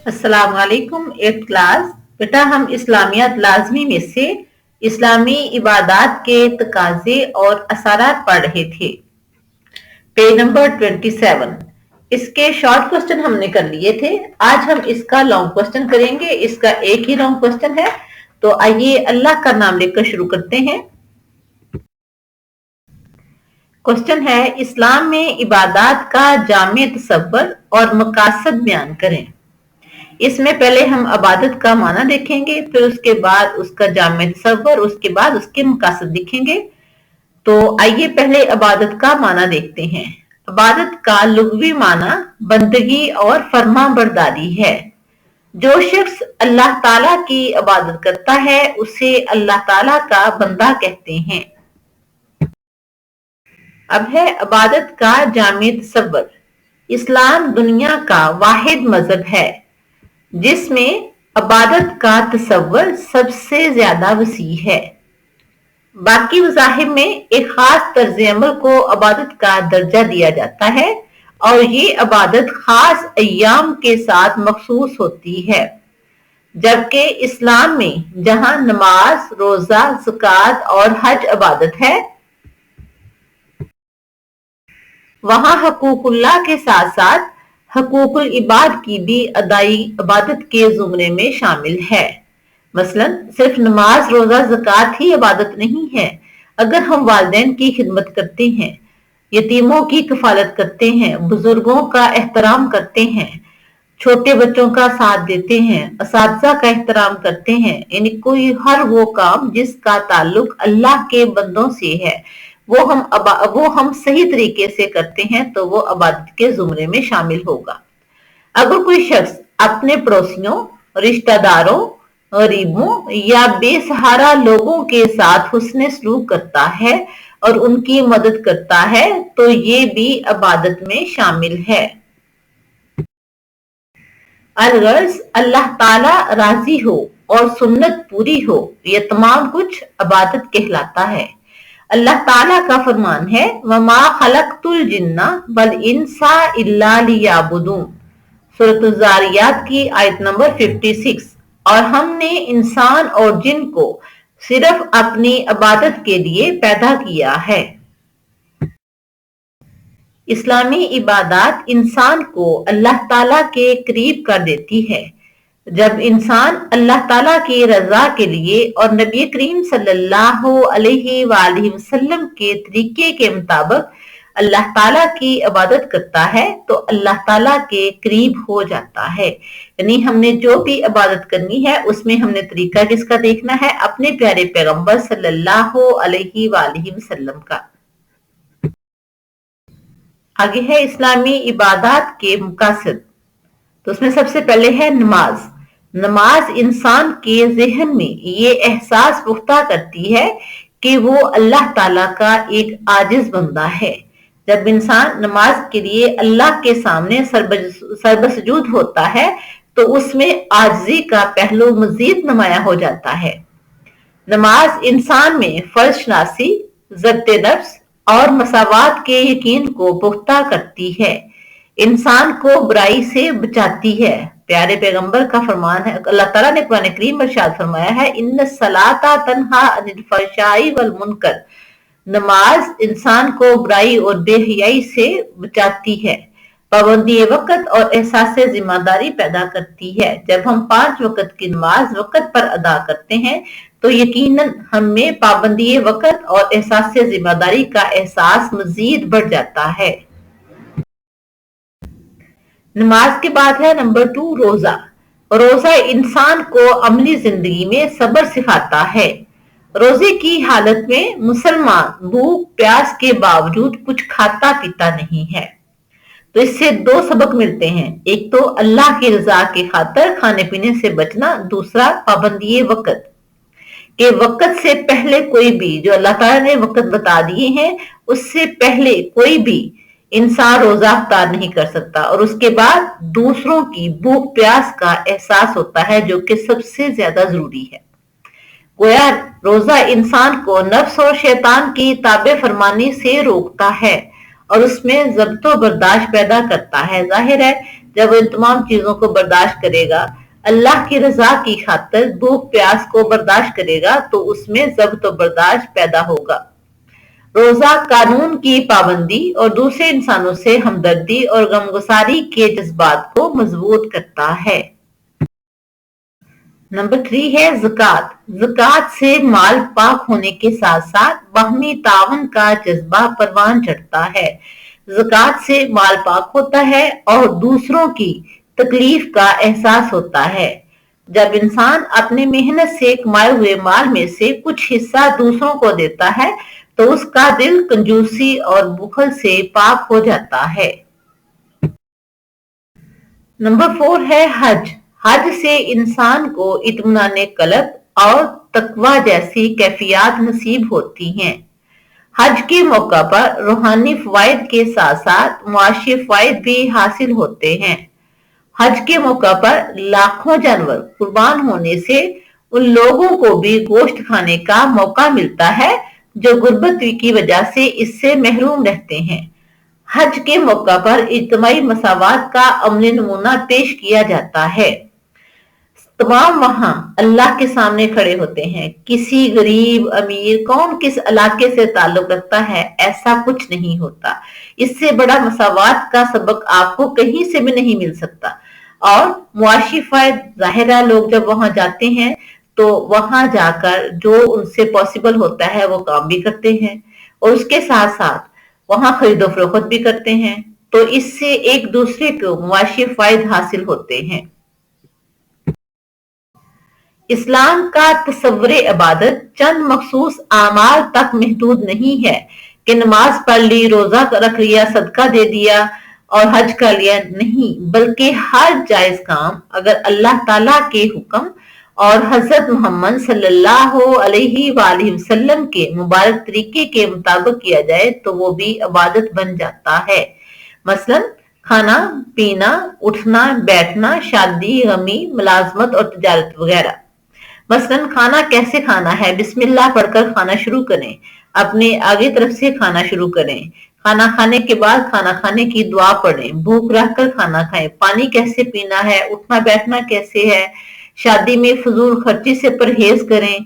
अस्सलाम वालेकुम। 8th class. बेटा हम इस्लामियात लाजमी में से इस्लामी इबादात के तकाजे और असरात पढ़ रहे थे। Page number 27। इसके शॉर्ट क्वेश्चन हमने कर लिए थे। आज हम इसका लॉन्ग क्वेश्चन करेंगे। इसका एक ही लॉन्ग क्वेश्चन है। तो आइए अल्लाह का नाम लेकर शुरू करते हैं। क्वेश्चन है, इस्लाम में इबादात का जामे तसव्वुर और मकासद बयान करें। इसमें पहले हम इबादत का माना देखेंगे, फिर उसके बाद उसका जामे तसव्वुर, उसके बाद उसके मकासद देखेंगे। तो आइए पहले इबादत का माना देखते हैं। इबादत का लुग़वी माना बंदगी और फर्मा बरदारी है। जो शख्स अल्लाह ताला की इबादत करता है उसे अल्लाह ताला का बंदा कहते हैं। अब है इबादत का जामे तसव्वुर। इस्लाम दुनिया का वाहिद मजहब है जिसमें इबादत का तसव्वुर सबसे ज्यादा वसी है। बाकी मज़ाहिब में एक खास तर्ज अमल को इबादत का दर्जा दिया जाता है और ये इबादत खास अय्याम के साथ मखसूस होती है, जबकि इस्लाम में जहां नमाज, रोजा, ज़कात और हज इबादत है, वहां हकूकुल्लाह के साथ साथ हकूकुल इबाद की भी अदाई इबादत के जुमरे में शामिल है। मसलन सिर्फ नमाज, रोजा, ज़कात ही इबादत नहीं है। अगर हम वालिदैन की खिदमत करते हैं, यतीमों की कफालत करते हैं, बुजुर्गों का एहतराम करते हैं, छोटे बच्चों का साथ देते हैं, असातिज़ा का एहतराम करते हैं, यानी कोई हर वो काम जिसका ताल्लुक अल्लाह के बंदों से है, वो हम सही तरीके से करते हैं तो वो इबादत के जुमरे में शामिल होगा। अगर कोई शख्स अपने पड़ोसियों, रिश्तेदारों, गरीबों या बेसहारा लोगों के साथ हुस्न सलूक करता है और उनकी मदद करता है तो ये भी इबादत में शामिल है। अलगर्ज अल्लाह ताला राजी हो और सुन्नत पूरी हो, ये तमाम कुछ इबादत कहलाता है। अल्लाह ताला का फरमान है, वमा खलक़तुल जिन्ना वल इंसा इल्ला लियाबुदून, सूरह ज़ारियात की आयत नंबर 56। और हमने इंसान और जिन को सिर्फ अपनी इबादत के लिए पैदा किया है। इस्लामी इबादत इंसान को अल्लाह ताला के करीब कर देती है। जब इंसान अल्लाह ताला की रजा के लिए और नबी करीम सल्लल्लाहु अलैहि वसल्लम के तरीके के मुताबिक अल्लाह ताला की इबादत करता है तो अल्लाह ताला के करीब हो जाता है। यानी हमने जो भी इबादत करनी है उसमें हमने तरीका किसका देखना है? अपने प्यारे पैगंबर सल्लल्लाहु अलैहि वसल्लम का। आगे है इस्लामी इबादत के मकासद। तो उसमें सबसे पहले है नमाज। नमाज इंसान के ज़हन में ये एहसास पुख्ता करती है कि वो अल्लाह ताला का एक आजिज बंदा है। जब इंसान नमाज के लिए अल्लाह के सामने सरबसजूद होता है तो उसमें आजिज़ी का पहलू मजीद नुमाया हो जाता है। नमाज इंसान में फर्ज शनासी, ज़ब्त नफ्स और मसावात के यकीन को पुख्ता करती है। इंसान को बुराई से बचाती है। प्यारे पैगंबर का फरमान है, अल्लाह ताला ने कुरान करीम में इरशाद फरमाया है, इन्न सलाता तन्हा अनिल फहशाई वल मुनकर। नमाज इंसान को बुराई और बेहयाई से बचाती है, पाबंदी वक़्त और एहसास जिम्मेदारी पैदा करती है। जब हम 5 वक़्त की नमाज वक़्त पर अदा करते हैं तो यकीनन हमें पाबंदी वक़्त और एहसास जिम्मेदारी का एहसास मजीद बढ़ जाता है। नमाज के बाद है नंबर 2 रोजा। रोजा इंसान को अमली जिंदगी में सब्र सिखाता है। रोजे की हालत में मुसलमान भूख प्यास के बावजूद कुछ खाता पीता नहीं है। तो इससे 2 सबक मिलते हैं। एक तो अल्लाह की रजा की खातिर खाने पीने से बचना, दूसरा पाबंदी वक़्त के वक़्त से पहले कोई भी, जो अल्लाह ताला ने वक़्त बता दिए हैं उससे पहले कोई भी इंसान रोजा अफ्तार नहीं कर सकता। और उसके बाद दूसरों की भूख प्यास का एहसास होता है जो कि सबसे ज्यादा जरूरी है। गोया रोजा इंसान को नफ्स और शैतान की ताबे फरमानी से रोकता है और उसमें ज़ब्तो बर्दाश्त पैदा करता है। जाहिर है جب وہ ان تمام چیزوں کو برداشت کرے گا، اللہ کی رضا کی خاطر بھوک پیاس کو برداشت کرے گا، تو اس میں ضبط و برداشت پیدا ہوگا۔ روزہ قانون کی پابندی اور دوسرے انسانوں سے ہمدردی اور غمگساری کے جذبات کو مضبوط کرتا ہے۔ نمبر 3 ہے زکوٰۃ۔ زکوٰۃ سے مال پاک ہونے کے ساتھ ساتھ باہمی تعاون کا جذبہ پروان چڑھتا ہے۔ زکوٰۃ سے مال پاک ہوتا ہے اور دوسروں کی تکلیف کا احساس ہوتا ہے۔ جب انسان اپنے محنت سے کمائے ہوئے مال میں سے کچھ حصہ دوسروں کو دیتا ہے تو اس کا دل کنجوسی اور بخل سے پاک ہو جاتا ہے۔ نمبر 4 ہے حج۔ حج سے انسان کو اطمینان قلب اور تقوی جیسی کیفیات نصیب ہوتی ہیں۔ حج کے موقع پر روحانی فوائد کے ساتھ ساتھ معاشی فوائد بھی حاصل ہوتے ہیں۔ حج کے موقع پر لاکھوں جانور قربان ہونے سے ان لوگوں کو بھی گوشت کھانے کا موقع ملتا ہے جو غربت کی وجہ سے اس سے محروم رہتے ہیں۔ حج کے موقع پر اجتماعی مساوات کا عملی نمونہ پیش کیا جاتا ہے۔ تمام وہاں اللہ کے سامنے کھڑے ہوتے ہیں۔ کسی غریب امیر کون کس علاقے سے تعلق رکھتا ہے، ایسا کچھ نہیں ہوتا۔ اس سے بڑا مساوات کا سبق آپ کو کہیں سے بھی نہیں مل سکتا۔ اور معاشی فائد ظاہر ہے، لوگ جب وہاں جاتے ہیں تو وہاں جا کر جو ان سے پاسبل ہوتا ہے وہ کام بھی کرتے ہیں، اور اس کے ساتھ ساتھ وہاں خرید و فروخت بھی کرتے ہیں، تو اس سے ایک دوسرے کو معاشی فائد حاصل ہوتے ہیں۔ اسلام کا تصور عبادت چند مخصوص اعمال تک محدود نہیں ہے کہ نماز پڑھ لی، روزہ رکھ لیا، صدقہ دے دیا اور حج کر لیا، نہیں، بلکہ ہر جائز کام اگر اللہ تعالیٰ کے حکم اور حضرت محمد صلی اللہ علیہ وآلہ وسلم کے مبارک طریقے کے مطابق کیا جائے تو وہ بھی عبادت بن جاتا ہے۔ مثلا کھانا پینا، اٹھنا بیٹھنا، شادی غمی، ملازمت اور تجارت وغیرہ۔ مثلا کھانا کیسے کھانا ہے، بسم اللہ پڑھ کر کھانا شروع کریں، اپنے آگے طرف سے کھانا شروع کریں، کھانا کھانے کے بعد کھانا کھانے کی دعا پڑھیں، بھوک رکھ کر کھانا کھائیں، پانی کیسے پینا ہے، اٹھنا بیٹھنا کیسے ہے، شادی میں فضول خرچی سے پرہیز کریں،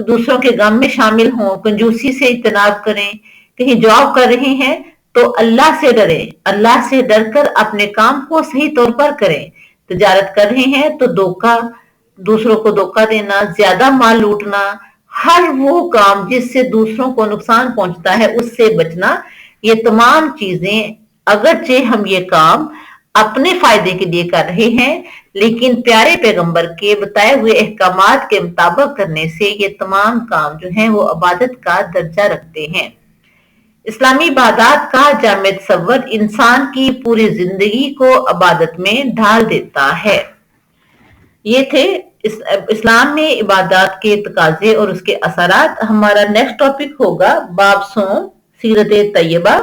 دوسروں کے غم میں شامل ہوں، کنجوسی سے اجتناب کریں، کہیں جاب کر رہے ہیں تو اللہ سے ڈریں، اللہ سے ڈر کر اپنے کام کو صحیح طور پر کریں، تجارت کر رہے ہیں تو دوسروں کو دھوکہ دینا، زیادہ مال لوٹنا، ہر وہ کام جس سے دوسروں کو نقصان پہنچتا ہے اس سے بچنا، یہ تمام چیزیں اگرچہ ہم یہ کام اپنے فائدے کے لیے کر رہے ہیں، لیکن پیارے پیغمبر کے بتائے ہوئے احکامات کے مطابق کرنے سے یہ تمام کام جو ہیں وہ عبادت کا درجہ رکھتے ہیں۔ اسلامی عبادات کا جامع تصور انسان کی پوری زندگی کو عبادت میں ڈھال دیتا ہے۔ یہ تھے اسلام میں عبادات کے تقاضے اور اس کے اثرات۔ ہمارا نیکسٹ ٹاپک ہوگا باب سوم، سیرت طیبہ،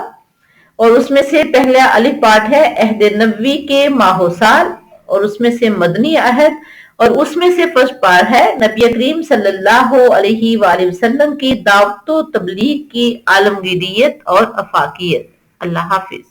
اور اس میں سے پہلا الف پارٹ ہے عہد نبوی کے ماہ و سال، اور اس میں سے مدنی عہد، اور اس میں سے فرسٹ پارٹ ہے نبی کریم صلی اللہ علیہ وآلہ وسلم کی دعوت و تبلیغ کی عالمگیریت اور افاقیت۔ اللہ حافظ۔